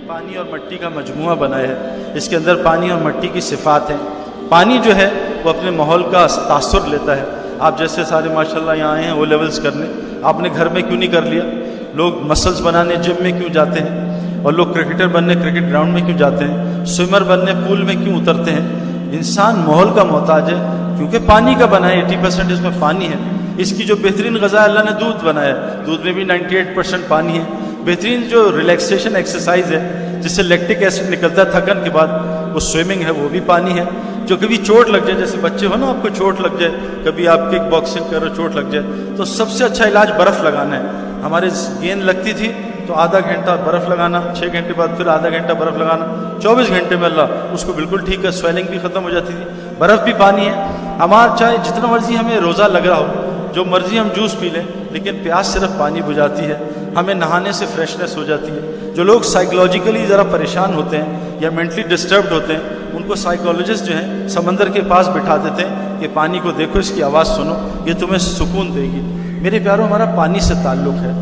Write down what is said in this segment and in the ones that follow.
پانی اور مٹی کا مجموعہ بنا ہے. اس کے اندر پانی اور مٹی کی صفات ہیں. پانی جو ہے وہ اپنے ماحول کا تاثر لیتا ہے. آپ جیسے سارے ماشاءاللہ یہاں آئے ہیں او لیولز کرنے, آپ نے گھر میں کیوں نہیں کر لیا؟ لوگ مسلز بنانے جم میں کیوں جاتے ہیں؟ اور لوگ کرکٹر بننے کرکٹ گراؤنڈ میں کیوں جاتے ہیں؟ سوئمر بننے پول میں کیوں اترتے ہیں؟ انسان ماحول کا محتاج ہے کیونکہ پانی کا بنا ہے. 80% اس میں پانی ہے. اس کی جو بہترین غذا اللہ نے دودھ بنایا ہے, دودھ میں بھی 98% پانی ہے. بہترین جو ریلیکسیشن ایکسرسائز ہے جس سے لیکٹک ایسڈ نکلتا ہے تھکن کے بعد, وہ سوئمنگ ہے, وہ بھی پانی ہے. جو کبھی چوٹ لگ جائے, جیسے بچے ہو نا, آپ کو چوٹ لگ جائے, کبھی آپ کک باکسنگ کرو چوٹ لگ جائے, تو سب سے اچھا علاج برف لگانا ہے. ہمارے گیند لگتی تھی تو آدھا گھنٹہ برف لگانا, 6 گھنٹے بعد پھر آدھا گھنٹہ برف لگانا, 24 گھنٹے میں اللہ اس کو بالکل ٹھیک ہے, سویلنگ بھی ختم ہو جاتی تھی. برف بھی پانی ہے. ہمارا چاہے جتنا مرضی ہمیں روزہ لگ رہا ہو, جو مرضی ہم جوس پی لیں, لیکن پیاس صرف پانی بجھاتی ہے. ہمیں نہانے سے فریشنس ہو جاتی ہے. جو لوگ سائیکولوجیکلی ذرا پریشان ہوتے ہیں یا مینٹلی ڈسٹربڈ ہوتے ہیں, ان کو سائیکولوجسٹ جو ہیں سمندر کے پاس بٹھا دیتے ہیں کہ پانی کو دیکھو, اس کی آواز سنو, یہ تمہیں سکون دے گی. میرے پیاروں, ہمارا پانی سے تعلق ہے.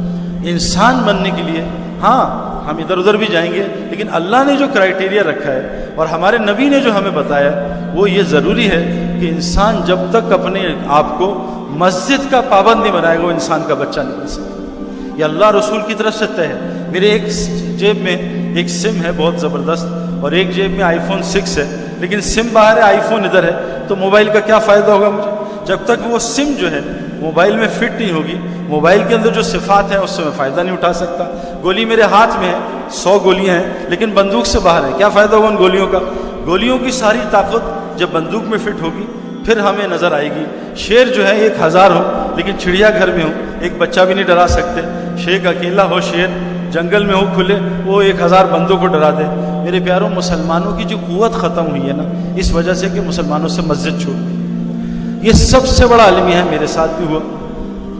انسان بننے کے لیے ہاں ہم ادھر ادھر بھی جائیں گے, لیکن اللہ نے جو کرائٹیریا رکھا ہے اور ہمارے نبی نے جو ہمیں بتایا وہ یہ ضروری ہے کہ انسان جب تک اپنے آپ کو مسجد کا پابند نہیں بنائے گا, وہ انسان کا بچہ نہیں بن سکتا. یہ اللہ رسول کی طرف سے طے ہے. میرے ایک جیب میں ایک سم ہے بہت زبردست, اور ایک جیب میں iPhone 6 ہے, لیکن سم باہر ہے, iPhone ادھر ہے, تو موبائل کا کیا فائدہ ہوگا مجھے جب تک وہ سم جو ہے موبائل میں فٹ نہیں ہوگی. موبائل کے اندر جو صفات ہیں اس سے میں فائدہ نہیں اٹھا سکتا. گولی میرے ہاتھ میں ہے, 100 گولیاں ہیں, لیکن بندوق سے باہر ہے, کیا فائدہ ہوگا ان گولیوں کا؟ گولیوں کی ساری طاقت جب بندوق میں فٹ ہوگی پھر ہمیں نظر آئے گی. شیر جو ہے 1000 ہو لیکن چڑیا گھر میں ہو, ایک بچہ بھی نہیں ڈرا سکتے. شیر اکیلا ہو, شیر جنگل میں ہو کھلے, وہ 1000 بندوں کو ڈرا دے. میرے پیاروں, مسلمانوں کی جو قوت ختم ہوئی ہے نا, اس وجہ سے کہ مسلمانوں سے مسجد چھوٹ گئی. یہ سب سے بڑا المیہ ہے, میرے ساتھ بھی ہوا.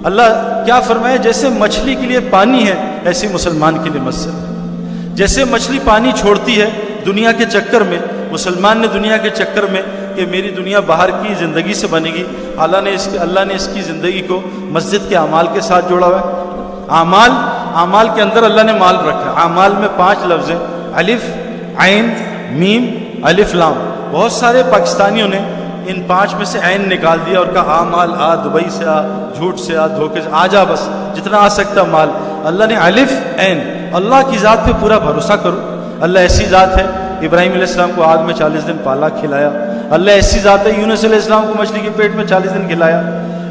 اللہ کیا فرمایا, جیسے مچھلی کے لیے پانی ہے ایسے مسلمان کے لیے مسجد. جیسے مچھلی پانی چھوڑتی ہے دنیا کے چکر میں, مسلمان نے دنیا کے چکر میں کہ میری دنیا باہر کی زندگی سے بنے گی, اللہ نے اس کی زندگی کو مسجد کے اعمال کے ساتھ جوڑا ہوا ہے. اعمال کے اندر اللہ نے مال رکھا ہے. اعمال میں 5 لفظ ہیں, الف عین میم الف لام. بہت سارے پاکستانیوں نے ان 5 میں سے عین نکال دیا اور کہا مال آ, دبئی سے آ, جھوٹ سے آ, دھوکے سے آ جا, بس جتنا آ سکتا مال. اللہ نے الف عین, اللہ کی ذات پہ پورا بھروسہ کرو. اللہ ایسی ذات ہے, ابراہیم علیہ السلام کو آگ میں 40 دن پالا کھلایا. اللہ ایسی ذات ہے, یونس علیہ السلام کو مچھلی کے پیٹ میں 40 دن کھلایا.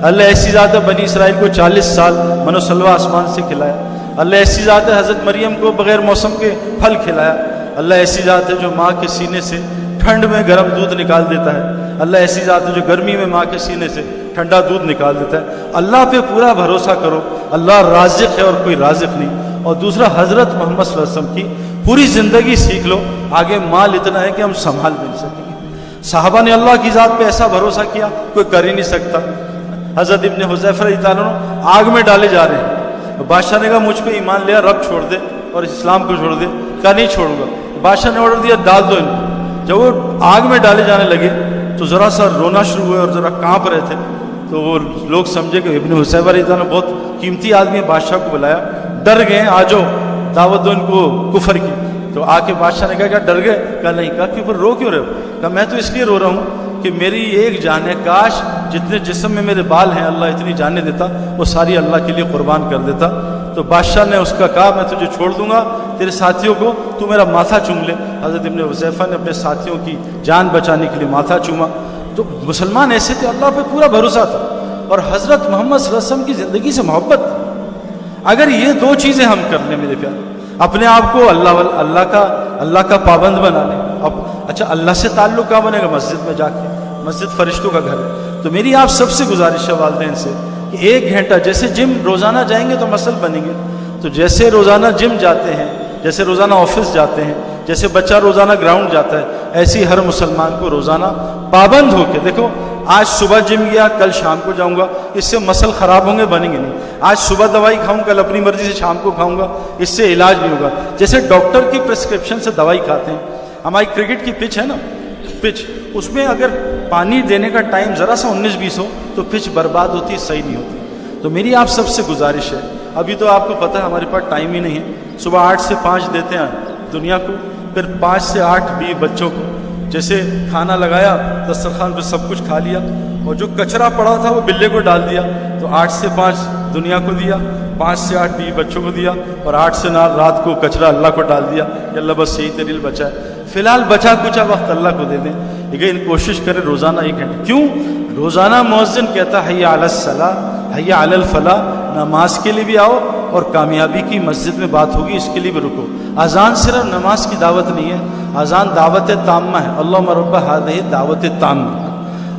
اللہ ایسی ذات ہے, بنی اسرائیل کو 40 سال من و سلوہ آسمان سے کھلایا. اللہ ایسی ذات ہے, حضرت مریم کو بغیر موسم کے پھل کھلایا. اللہ ایسی ذات ہے جو ماں کے سینے سے ٹھنڈ میں گرم دودھ نکال دیتا ہے. اللہ ایسی ذات ہے جو گرمی میں ماں کے سینے سے ٹھنڈا دودھ نکال دیتا ہے. اللہ پہ پورا بھروسہ کرو, اللہ رازق ہے اور کوئی رازق نہیں. اور دوسرا, حضرت محمد صلی اللہ علیہ وسلم کی پوری زندگی سیکھ لو, آگے مال اتنا ہے کہ ہم سنبھال بھی نہیں سکیں گے. صحابہ نے اللہ کی ذات پہ ایسا بھروسہ کیا کوئی کر ہی نہیں سکتا. حضرت ابن حذیفہ رضی اللہ عنہ آگ میں ڈالے جا رہے ہیں, بادشاہ نے کہا مجھ پہ ایمان لیا, رب چھوڑ دے اور اسلام کو چھوڑ دے. کہا نہیں چھوڑوں گا. بادشاہ نے آرڈر دیا ڈال دو ان کو. جب وہ آگ میں ڈالے جانے لگے تو ذرا سا رونا شروع ہوئے اور ذرا کانپ رہے تھے. تو وہ لوگ سمجھے کہ ابن حذیفہ رضی اللہ عنہ بہت قیمتی آدمی ہے, بادشاہ کو بلایا, ڈر گئے, آ جاؤ دعوت دو ان کو کفر کی. تو آ کے بادشاہ نے کہا کیا ڈر گئے؟ کہا نہیں. کہا کیوں, رو کیوں رہے ہو؟ کہا میں تو اس لیے رو رہا ہوں کہ میری ایک جان ہے, کاش جتنے جسم میں میرے بال ہیں اللہ اتنی جانیں دیتا, وہ ساری اللہ کے لیے قربان کر دیتا. تو بادشاہ نے اس کا کہا میں تجھے چھوڑ دوں گا, تیرے ساتھیوں کو تو میرا ماتھا چوم لے. حضرت ابن حذیفہ نے اپنے ساتھیوں کی جان بچانے کے لیے ماتھا چوما. تو مسلمان ایسے تھے, اللہ پہ پورا بھروسہ تھا اور حضرت محمد صلی اللہ علیہ وسلم کی زندگی سے محبت تھی. اگر یہ 2 چیزیں ہم کر لیں میرے پیارے, اپنے آپ کو اللہ کا پابند بنا لیں. اب اچھا, اللہ سے تعلق کہاں بنے گا؟ مسجد میں جا کے. مسجد فرشتوں کا گھر ہے. تو میری آپ سب سے گزارش ہے والدین سے کہ 1 گھنٹہ, جیسے جم روزانہ جائیں گے تو مسل بنیں گے, تو جیسے روزانہ جم جاتے ہیں, جیسے روزانہ آفس جاتے ہیں, جیسے بچہ روزانہ گراؤنڈ جاتا ہے, ایسے ہی ہر مسلمان کو روزانہ پابند ہو کے دیکھو, آج صبح جم گیا, کل شام کو جاؤں گا, اس سے مسل خراب ہوں گے, بنیں گے نہیں. آج صبح دوائی کھاؤں, کل اپنی مرضی سے شام کو کھاؤں گا, اس سے علاج نہیں ہوگا. جیسے ڈاکٹر کی پرسکرپشن سے دوائی کھاتے ہیں. ہماری کرکٹ کی پچ ہے نا, پچ, اس میں اگر پانی دینے کا ٹائم ذرا سا 19-20 ہو تو پچ برباد ہوتی ہے, صحیح نہیں ہوتی. تو میری آپ سب سے گزارش ہے, ابھی تو آپ کو پتہ ہے ہمارے پاس ٹائم ہی نہیں ہے, صبح 8 سے 5 دیتے ہیں, دنیا کو، پھر 5 سے 8 بیوی بچوں کو، جیسے کھانا لگایا دسترخوان پہ سب کچھ کھا لیا، اور جو کچرا پڑا تھا وہ بلے کو ڈال دیا، تو 8 سے 5 دنیا کو دیا، 5 سے 8 بیوی بچوں کو دیا، اور 8 سے 9 رات کو کچرا اللہ کو ڈال دیا کہ اللہ بس یہی تیرے لیے بچا ہے، فی الحال بچا کچا وقت اللہ کو دے دیں، لیکن کوشش کریں روزانہ 1 گھنٹے. کیوں؟ روزانہ مؤذن کہتا ہے حی علی الصلاۃ حی علی الفلاح، نماز کے لیے بھی آؤ، اور کامیابی کی مسجد میں بات ہوگی اس کے لیے بھی رکو. اذان صرف نماز کی دعوت نہیں ہے، اذان دعوت تامہ ہے. اللہم رب ہذہ دعوت تامہ.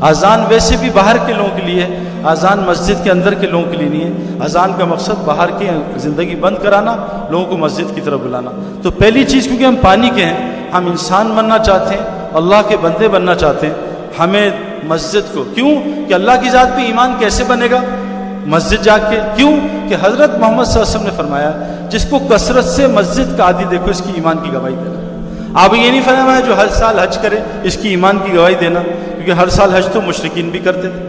اذان ویسے بھی باہر کے لوگوں کے لیے ہے، اذان مسجد کے اندر کے لوگوں کے لیے نہیں ہے. اذان کا مقصد باہر کی زندگی بند کرانا، لوگوں کو مسجد کی طرف بلانا. تو پہلی چیز، کیونکہ ہم پانی کے ہیں، ہم انسان بننا چاہتے ہیں، اللہ کے بندے بننا چاہتے ہیں، ہمیں مسجد کو، کیوں کہ اللہ کی ذات پہ ایمان کیسے بنے گا؟ مسجد جا کے. کیوں کہ حضرت محمد صلی اللہ علیہ وسلم نے فرمایا جس کو کثرت سے مسجد کا عادی دیکھو اس کی ایمان کی گواہی دینا. آپ یہ نہیں فرمایا جو ہر سال حج کرے اس کی ایمان کی گواہی دینا، کیونکہ ہر سال حج تو مشرکین بھی کرتے تھے.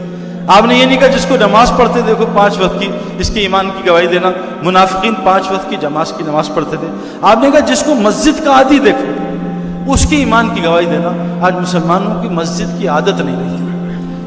آپ نے یہ نہیں کہا جس کو نماز پڑھتے دیکھو 5 وقت کی اس کی ایمان کی گواہی دینا، منافقین 5 وقت کی جماعت کی نماز پڑھتے تھے. آپ نے کہا جس کو مسجد کا عادی دیکھو اس کی ایمان کی گواہی دینا. آج مسلمانوں کی مسجد کی عادت نہیں رہی،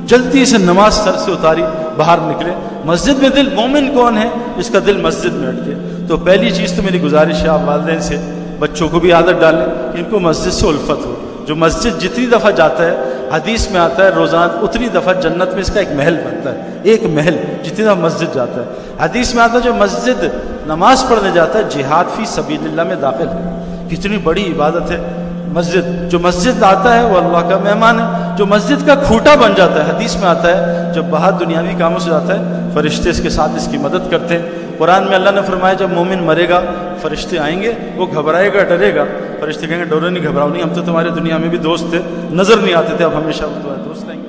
جلدی سے نماز سر سے اتاری باہر نکلے. مسجد میں دل، مومن کون ہے جس کا دل مسجد میں اٹکے؟ تو پہلی چیز تو میری گزارش ہے آپ والدین سے، بچوں کو بھی عادت ڈالیں کہ ان کو مسجد سے الفت ہو. جو مسجد جتنی دفعہ جاتا ہے، حدیث میں آتا ہے روزانہ اتنی دفعہ جنت میں اس کا ایک محل بنتا ہے. ایک محل جتنی دفعہ مسجد جاتا ہے. حدیث میں آتا ہے جو مسجد نماز پڑھنے جاتا ہے جہاد فی سبیل اللہ میں داخل ہے. کتنی بڑی عبادت ہے مسجد. جو مسجد آتا ہے وہ اللہ کا مہمان ہے. جو مسجد کا کھوٹا بن جاتا ہے، حدیث میں آتا ہے جب باہر دنیاوی کاموں سے جاتا ہے فرشتے اس کے ساتھ اس کی مدد کرتے ہیں. قرآن میں اللہ نے فرمایا جب مومن مرے گا فرشتے آئیں گے، وہ گھبرائے گا، ڈرے گا. فرشتے کہیں گے ڈرو نہیں، گھبراؤ نہیں، ہم تو تمہارے دنیا میں بھی دوست تھے، نظر نہیں آتے تھے، اب ہمیشہ وہ تمہارے دوست رہیں گے.